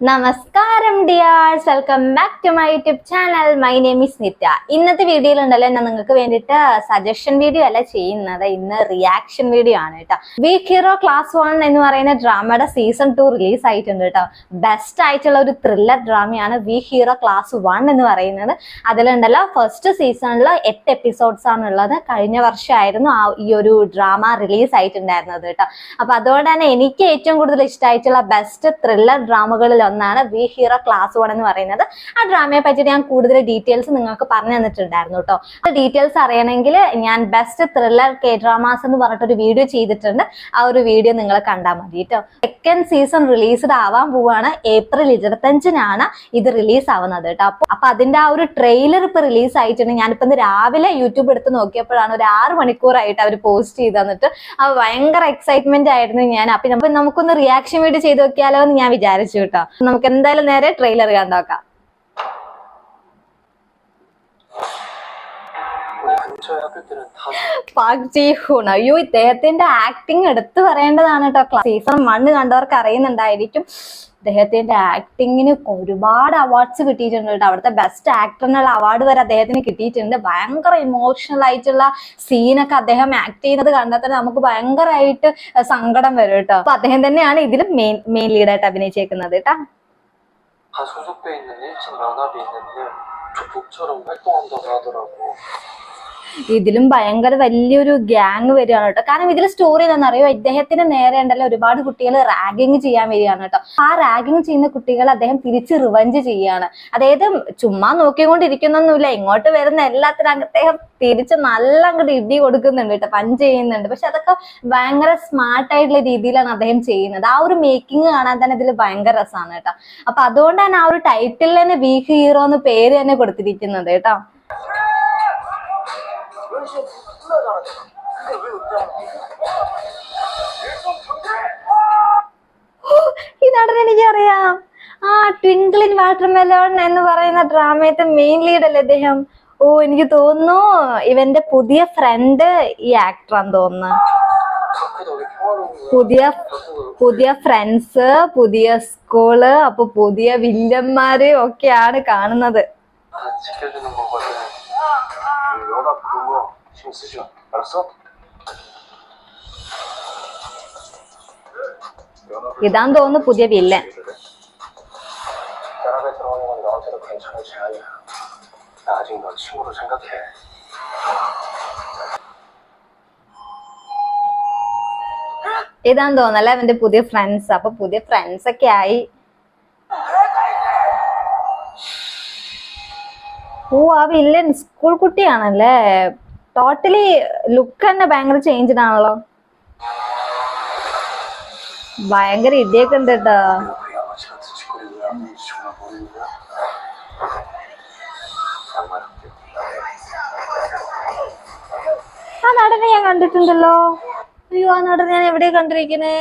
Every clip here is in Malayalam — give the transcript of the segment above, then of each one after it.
നമസ്കാരം dears, welcome back to my YouTube channel. My name is Nithya. ഇന്നത്തെ വീഡിയോയിൽ ഉണ്ടല്ലോ ഞാൻ നിങ്ങൾക്ക് വേണ്ടിയിട്ട് സജഷൻ വീഡിയോ അല്ല ചെയ്യുന്നത്, ഇന്ന് റിയാക്ഷൻ വീഡിയോ ആണ് കേട്ടോ. വീക്ക് ഹീറോ ക്ലാസ് 1 എന്ന് പറയുന്ന ഡ്രാമയുടെ സീസൺ 2 റിലീസ് ആയിട്ടുണ്ട് കേട്ടോ. ബെസ്റ്റ് ആയിട്ടുള്ള ഒരു ത്രില്ലർ ഡ്രാമയാണ് വീക്ക് ഹീറോ ക്ലാസ് 1 എന്ന് പറയുന്നത്. അതിലുണ്ടല്ലോ ഫസ്റ്റ് സീസണിൽ 8 എപ്പിസോഡ്സ് ആണുള്ളത്. കഴിഞ്ഞ വർഷമായിരുന്നു ഈ ഒരു ഡ്രാമ റിലീസ് ആയിട്ടുണ്ടായിരുന്നത് കേട്ടോ. അപ്പൊ അതുകൊണ്ട് തന്നെ എനിക്ക് ഏറ്റവും കൂടുതൽ ഇഷ്ടമായിട്ടുള്ള ബെസ്റ്റ് ത്രില്ലർ ഡ്രാമകളിൽ ഒന്നാണ് വി ഹീറോ ക്ലാസ് 1 എന്ന് പറയുന്നത്. ആ ഡ്രാമയെ പറ്റിയിട്ട് ഞാൻ കൂടുതൽ ഡീറ്റെയിൽസ് നിങ്ങൾക്ക് പറഞ്ഞു തന്നിട്ടുണ്ടായിരുന്നു കേട്ടോ. ആ ഡീറ്റെയിൽസ് അറിയണമെങ്കിൽ ഞാൻ ബെസ്റ്റ് ത്രില്ലർ കെ ഡ്രാമാസ് എന്ന് പറഞ്ഞിട്ടൊരു വീഡിയോ ചെയ്തിട്ടുണ്ട്. ആ ഒരു വീഡിയോ നിങ്ങൾ കണ്ടാൽ മതി കേട്ടോ. സെക്കൻഡ് സീസൺ റിലീസ്ഡ് ആവാൻ പോവാണ്. ഏപ്രിൽ 25-നാണ് ഇത് റിലീസ് ആവുന്നത് കേട്ടോ. അപ്പൊ അതിന്റെ ആ ഒരു ട്രെയിലർ ഇപ്പൊ റിലീസ് ആയിട്ടുണ്ട്. ഞാനിപ്പോ ഇന്ന് രാവിലെ യൂട്യൂബ് എടുത്ത് നോക്കിയപ്പോഴാണ് ഒരു 6 മണിക്കൂറായിട്ട് അവർ പോസ്റ്റ് ചെയ്ത് തന്നിട്ട്. അത് ഭയങ്കര എക്സൈറ്റ്മെന്റ് ആയിരുന്നു ഞാൻ. അപ്പൊ നമുക്കൊന്ന് റിയാക്ഷൻ വീഡിയോ ചെയ്ത് നോക്കിയാലോ എന്ന് ഞാൻ വിചാരിച്ചു കേട്ടോ. നമുക്ക് എന്തായാലും നേരെ ട്രെയിലർ കണ്ടോക്കാം. പാക് ജി ഹൂൺ, അയ്യോ ഇദ്ദേഹത്തിന്റെ ആക്ടിങ് എടുത്തു പറയേണ്ടതാണ് കേട്ടോ. സീസൺ 1 കണ്ടവർക്ക് അറിയുന്നുണ്ടായിരിക്കും. അദ്ദേഹത്തിന്റെ ആക്ടിങ്ങിന് ഒരുപാട് അവാർഡ്സ് കിട്ടിയിട്ടുണ്ട് കേട്ടോ. അവിടുത്തെ ബെസ്റ്റ് ആക്ടറിനുള്ള അവാർഡ് വരെ അദ്ദേഹത്തിന് കിട്ടിയിട്ടുണ്ട്. ഭയങ്കര ഇമോഷണൽ ആയിട്ടുള്ള സീനൊക്കെ അദ്ദേഹം ആക്ട് ചെയ്യുന്നത് കണ്ടാൽ തന്നെ നമുക്ക് ഭയങ്കരമായിട്ട് സങ്കടം വരും കേട്ടോ. അപ്പൊ അദ്ദേഹം തന്നെയാണ് ഇതിൽ മെയിൻ ലീഡായിട്ട് അഭിനയിച്ചേക്കുന്നത് കേട്ടോ. 다 소속돼 있는 1층 만화비 있는데 조폭처럼 활동한다고 하더라고. ഇതിലും ഭയങ്കര വലിയൊരു ഗ്യാങ് വരികയാണ് കേട്ടോ. കാരണം ഇതിൽ സ്റ്റോറി എന്താണെന്നറിയോ, ഇദ്ദേഹത്തിന് നേരെ ഉണ്ടല്ലോ ഒരുപാട് കുട്ടികൾ റാഗിങ് ചെയ്യാൻ വരികയാണ് കേട്ടോ. ആ റാഗിങ് ചെയ്യുന്ന കുട്ടികൾ അദ്ദേഹം തിരിച്ച് റിവഞ്ച് ചെയ്യാണ്. അതായത് ചുമ്മാ നോക്കിക്കൊണ്ടിരിക്കുന്നൊന്നുമില്ല, ഇങ്ങോട്ട് വരുന്ന എല്ലാത്തിനും അദ്ദേഹം തിരിച്ച് നല്ല അങ്ങോട്ട് ഇടി കൊടുക്കുന്നുണ്ട് കേട്ടോ, പഞ്ച് ചെയ്യുന്നുണ്ട്. പക്ഷെ അതൊക്കെ ഭയങ്കര സ്മാർട്ട് ആയിട്ടുള്ള രീതിയിലാണ് അദ്ദേഹം ചെയ്യുന്നത്. ആ ഒരു മേക്കിംഗ് കാണാൻ തന്നെ ഇതിൽ ഭയങ്കര രസമാണ് കേട്ടോ. അപ്പൊ അതുകൊണ്ടാണ് ആ ഒരു ടൈറ്റിൽ തന്നെ വീക്ക് ഹീറോ എന്ന് പേര് തന്നെ കൊടുത്തിരിക്കുന്നത് കേട്ടോ. ഈ നടൻ എനിക്കറിയാം. ആ ട്വിങ്കിൾ ഇൻ വാട്ടർമെലോൺ എന്ന് പറയുന്ന ഡ്രാമയത്തെ മെയിൻ ലീഡ് അല്ലേ അദ്ദേഹം. ഓ എനിക്ക് തോന്നുന്നു ഇവന്റെ പുതിയ ഫ്രണ്ട് ഈ ആക്ടറാന്ന് തോന്നുന്നു. പുതിയ ഫ്രണ്ട്സ്, പുതിയ സ്കൂള്, അപ്പൊ പുതിയ വില്ലന്മാര് ഒക്കെയാണ് കാണുന്നത്. ഇതാന്ന് തോന്നുന്നു പുതിയ വില്ലൻ. ഇതാന്ന് തോന്നല്ലേ അവന്റെ പുതിയ ഫ്രണ്ട്സ്. അപ്പൊ പുതിയ ഫ്രണ്ട്സ് ഒക്കെ ആയി. ഓ ആ വില്ലൻ സ്കൂൾ കുട്ടിയാണല്ലേ. ടോട്ടലി ലുക്ക് തന്നെ ഭയങ്കര ചേഞ്ച് ആണല്ലോ. ഭയങ്കര ഇടിയൊക്കെ ഉണ്ട് കേട്ടോ. ആ നടനെ ഞാൻ കണ്ടിട്ടുണ്ടല്ലോ. അയ്യോ ആ നടനെ ഞാൻ എവിടെയാ കണ്ടിരിക്കുന്നേ.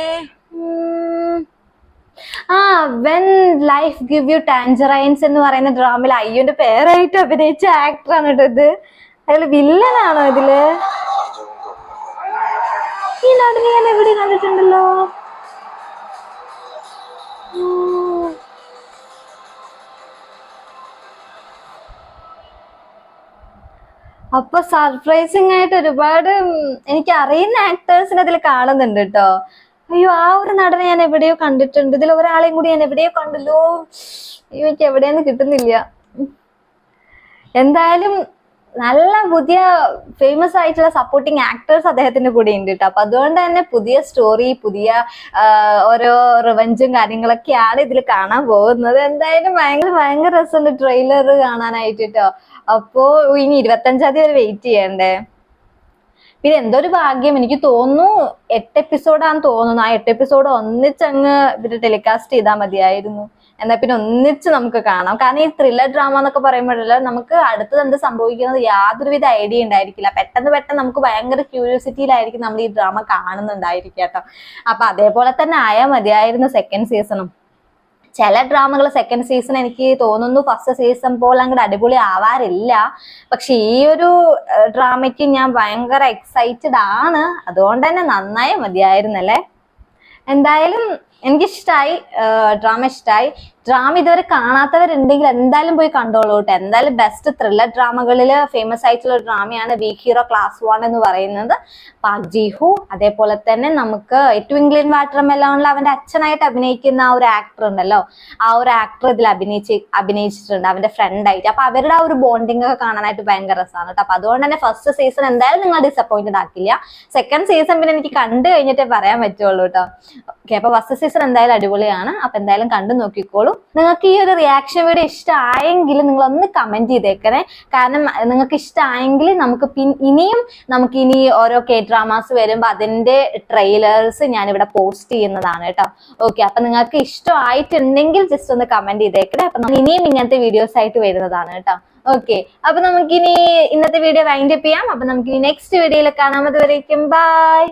ആ വെൻ ലൈഫ് ഗിവ് യു ടാഞ്ചറൈൻസ് എന്ന് പറയുന്ന ഡ്രാമയിൽ അയ്യോന്റെ പേരായിട്ട് അഭിനയിച്ച ആക്ടറാണ് കേട്ടോ ഇത്. അതില് വില്ലനാണോ ഇതില്? ഈ നടനെ ഞാൻ എവിടെ കണ്ടിട്ടുണ്ടല്ലോ. അപ്പൊ സർപ്രൈസിങ് ആയിട്ട് ഒരുപാട് എനിക്ക് അറിയുന്ന ആക്ടേഴ്സിനെ അതിൽ കാണുന്നുണ്ട് കേട്ടോ. അയ്യോ ആ ഒരു നടനെ ഞാൻ എവിടെയോ കണ്ടിട്ടുണ്ട്. ഇതിൽ ഒരാളെയും കൂടി ഞാൻ എവിടെയോ കണ്ടല്ലോ. അയ്യോ എനിക്ക് എവിടെയൊന്നും കിട്ടുന്നില്ല. എന്തായാലും നല്ല പുതിയ ഫേമസ് ആയിട്ടുള്ള സപ്പോർട്ടിങ് ആക്ടേഴ്സ് അദ്ദേഹത്തിന്റെ കൂടെ ഉണ്ട് കേട്ടോ. അപ്പൊ അതുകൊണ്ട് തന്നെ പുതിയ സ്റ്റോറി, പുതിയ ഓരോ റിവഞ്ചും കാര്യങ്ങളൊക്കെയാണ് ഇതിൽ കാണാൻ പോകുന്നത്. എന്തായാലും ഭയങ്കര രസമുണ്ട് ട്രെയിലർ കാണാനായിട്ട് കേട്ടോ. അപ്പോ ഇനി 25-ാം തീയതി വരെ വെയിറ്റ് ചെയ്യണ്ടേ. പിന്നെ എന്തൊരു ഭാഗ്യം, എനിക്ക് തോന്നുന്നു 8 എപ്പിസോഡാന്ന് തോന്നുന്നു. ആ 8 എപ്പിസോഡ് ഒന്നിച്ചങ്ങ് ഇവര് ടെലികാസ്റ്റ് ചെയ്താൽ മതിയായിരുന്നു. എന്നാൽ പിന്നെ ഒന്നിച്ച് നമുക്ക് കാണാം. കാരണം ഈ ത്രില്ലർ ഡ്രാമ എന്നൊക്കെ പറയുമ്പോഴല്ല നമുക്ക് അടുത്തത് എന്ത് സംഭവിക്കുന്നത് യാതൊരുവിധ ഐഡിയ ഉണ്ടായിരിക്കില്ല. പെട്ടെന്ന് നമുക്ക് ഭയങ്കര ക്യൂരിയോസിറ്റിയിലായിരിക്കും നമ്മൾ ഈ ഡ്രാമ കാണുന്നുണ്ടായിരിക്കും കേട്ടോ. അപ്പൊ അതേപോലെ തന്നെ ആയാൽ മതിയായിരുന്നു സെക്കൻഡ് സീസണും. ചില ഡ്രാമകൾ സെക്കൻഡ് സീസൺ എനിക്ക് തോന്നുന്നു ഫസ്റ്റ് സീസൺ പോലെ അങ്ങോട്ട് അടിപൊളി ആവാറില്ല. പക്ഷെ ഈ ഒരു ഡ്രാമയ്ക്ക് ഞാൻ ഭയങ്കര എക്സൈറ്റഡ് ആണ്. അതുകൊണ്ട് തന്നെ നന്നായി മതിയായിരുന്നല്ലേ. എന്തായാലും എനിക്കിഷ്ടമായി, ഡ്രാമ ഇഷ്ടമായി. ഡ്രാമ ഇതുവരെ കാണാത്തവരുണ്ടെങ്കിൽ എന്തായാലും പോയി കണ്ടോളൂ കേട്ടോ. എന്തായാലും ബെസ്റ്റ് ത്രില്ലർ ഡ്രാമകളിൽ ഫേമസ് ആയിട്ടുള്ള ഡ്രാമയാണ് വീക്ക് ഹീറോ ക്ലാസ് 1 എന്ന് പറയുന്നത്. പാക് ജി ഹോ, അതേപോലെ തന്നെ നമുക്ക് ട്വിങ്ക്ലിൻ വാട്ടർമെലോണിൽ അവന്റെ അച്ഛനായിട്ട് അഭിനയിക്കുന്ന ആ ഒരു ആക്ടർ ഉണ്ടല്ലോ, ആ ഒരു ആക്ടർ ഇതിൽ അഭിനയിച്ചിട്ടുണ്ട് അവന്റെ ഫ്രണ്ട് ആയിട്ട്. അപ്പൊ അവരുടെ ആ ഒരു ബോണ്ടിങ് ഒക്കെ കാണാനായിട്ട് ഭയങ്കര രസമാണ് കേട്ടോ. അപ്പൊ അതുകൊണ്ട് തന്നെ ഫസ്റ്റ് സീസൺ എന്തായാലും നിങ്ങൾ ഡിസപ്പോയിന്റഡ് ആക്കില്ല. സെക്കൻഡ് സീസൺ പിന്നെ എനിക്ക് കണ്ടു കഴിഞ്ഞിട്ടേ പറയാൻ പറ്റുള്ളൂ കേട്ടോ. ഓക്കെ, അപ്പൊ ഫസ്റ്റ് സീസൺ എന്തായാലും അടിപൊളിയാണ്. അപ്പൊ എന്തായാലും കണ്ടു നോക്കിക്കോളൂ. നിങ്ങൾക്ക് ഈ ഒരു റിയാക്ഷൻ വീഡിയോ ഇഷ്ടമായെങ്കിൽ നിങ്ങൾ ഒന്ന് കമന്റ് ചെയ്തേക്കണേ. കാരണം നിങ്ങൾക്ക് ഇഷ്ടമായെങ്കിൽ നമുക്ക് ഇനി ഓരോ കെ ഡ്രാമാസ് വരുമ്പോൾ അതിന്റെ ട്രെയിലേഴ്സ് ഞാൻ ഇവിടെ പോസ്റ്റ് ചെയ്യുന്നതാണ് കേട്ടോ. ഓക്കെ, അപ്പൊ നിങ്ങൾക്ക് ഇഷ്ടമായിട്ടുണ്ടെങ്കിൽ ജസ്റ്റ് ഒന്ന് കമന്റ് ചെയ്തേക്കണേ. അപ്പൊ നമ്മൾ ഇനിയും ഇങ്ങനത്തെ വീഡിയോസ് ആയിട്ട് വരുന്നതാണ് കേട്ടോ. ഓക്കെ, അപ്പൊ നമുക്കിനി ഇന്നത്തെ വീഡിയോ വൈൻഡ് അപ്പ് ചെയ്യാം. അപ്പൊ നമുക്കിനി നെക്സ്റ്റ് വീഡിയോയിൽ കാണാം. അതുവരേക്കും ബൈ.